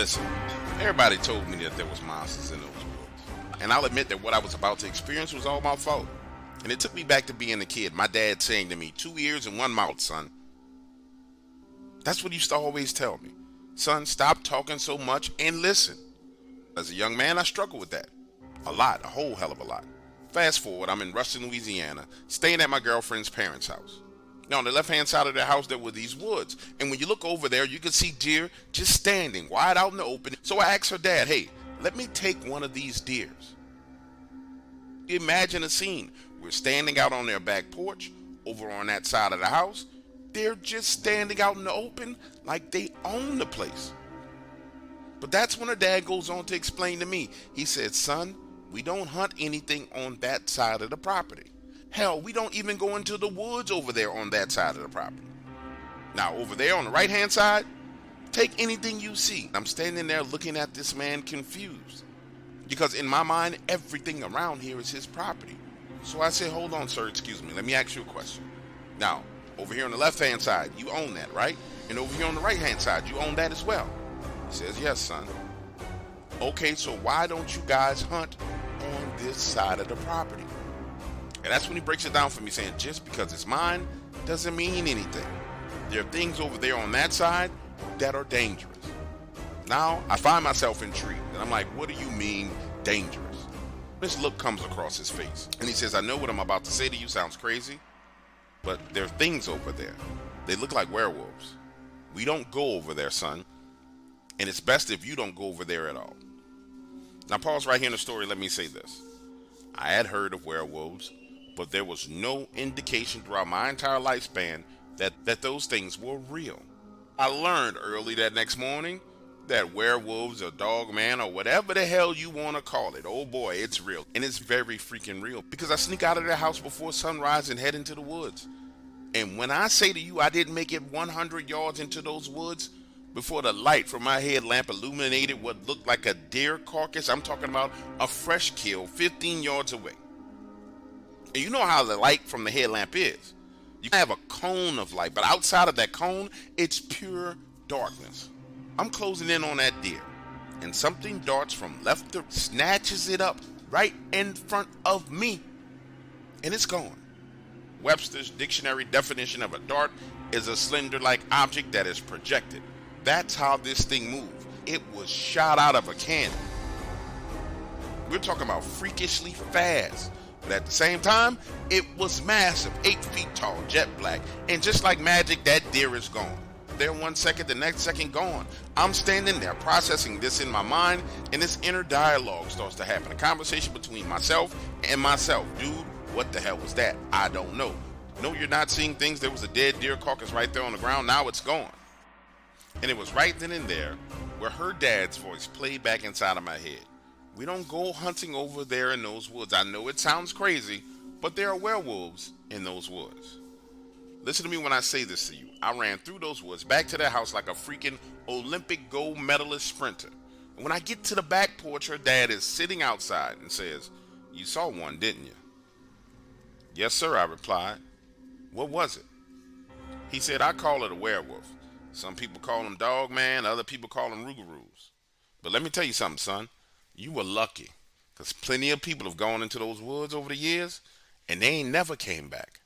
Listen, everybody told me that there was monsters in those woods. And I'll admit that what I was about to experience was all my fault. And it took me back to being a kid, my dad saying to me, 2 ears and 1 mouth, son. That's what he used to always tell me. Son, stop talking so much and listen. As a young man, I struggled with that. A lot, a whole hell of a lot. Fast forward, I'm in Ruston, Louisiana, staying at my girlfriend's parents' house. Now, on the left-hand side of the house, there were these woods. And when you look over there, you can see deer just standing wide out in the open. So I asked her dad, hey, let me take one of these deers. Imagine a scene. We're standing out on their back porch, over on that side of the house. They're just standing out in the open like they own the place. But that's when her dad goes on to explain to me. He said, son, we don't hunt anything on that side of the property. Hell, we don't even go into the woods over there on that side of the property. Now, over there on the right-hand side, take anything you see. I'm standing there looking at this man confused. Because in my mind, everything around here is his property. So I said, hold on, sir, excuse me. Let me ask you a question. Now, over here on the left-hand side, you own that, right? And over here on the right-hand side, you own that as well. He says, yes, son. Okay, so why don't you guys hunt on this side of the property? And that's when he breaks it down for me, saying just because it's mine doesn't mean anything. There are things over there on that side that are dangerous. Now, I find myself intrigued, and I'm like, what do you mean dangerous? This look comes across his face, and he says, I know what I'm about to say to you sounds crazy, but there are things over there. They look like werewolves. We don't go over there, son, and it's best if you don't go over there at all. Now, pause right here in the story. Let me say this. I had heard of werewolves, but there was no indication throughout my entire lifespan that those things were real. I learned early that next morning that werewolves or dogman or whatever the hell you want to call it, oh boy, it's real. And it's very freaking real because I sneak out of the house before sunrise and head into the woods. And when I say to you I didn't make it 100 yards into those woods before the light from my headlamp illuminated what looked like a deer carcass, I'm talking about a fresh kill 15 yards away. And you know how the light from the headlamp is. You have a cone of light, but outside of that cone, it's pure darkness. I'm closing in on that deer, and something darts from left to snatches it up right in front of me, and it's gone. Webster's dictionary definition of a dart is a slender-like object that is projected. That's how this thing moved. It was shot out of a cannon. We're talking about freakishly fast. But at the same time, it was massive, 8 feet tall, jet black, and just like magic, that deer is gone. There 1 second, the next second gone. I'm standing there processing this in my mind, and this inner dialogue starts to happen. A conversation between myself and myself. Dude, what the hell was that? I don't know. No, you're not seeing things. There was a dead deer carcass right there on the ground. Now it's gone. And it was right then and there where her dad's voice played back inside of my head. We don't go hunting over there in those woods. I know it sounds crazy, but there are werewolves in those woods. Listen to me when I say this to you. I ran through those woods, back to their house like a freaking Olympic gold medalist sprinter. And when I get to the back porch, her dad is sitting outside and says, you saw one, didn't you? Yes, sir, I replied. What was it? He said, I call it a werewolf. Some people call them Dogman, other people call them rougarous. But let me tell you something, son. You were lucky, because plenty of people have gone into those woods over the years, and they ain't never came back.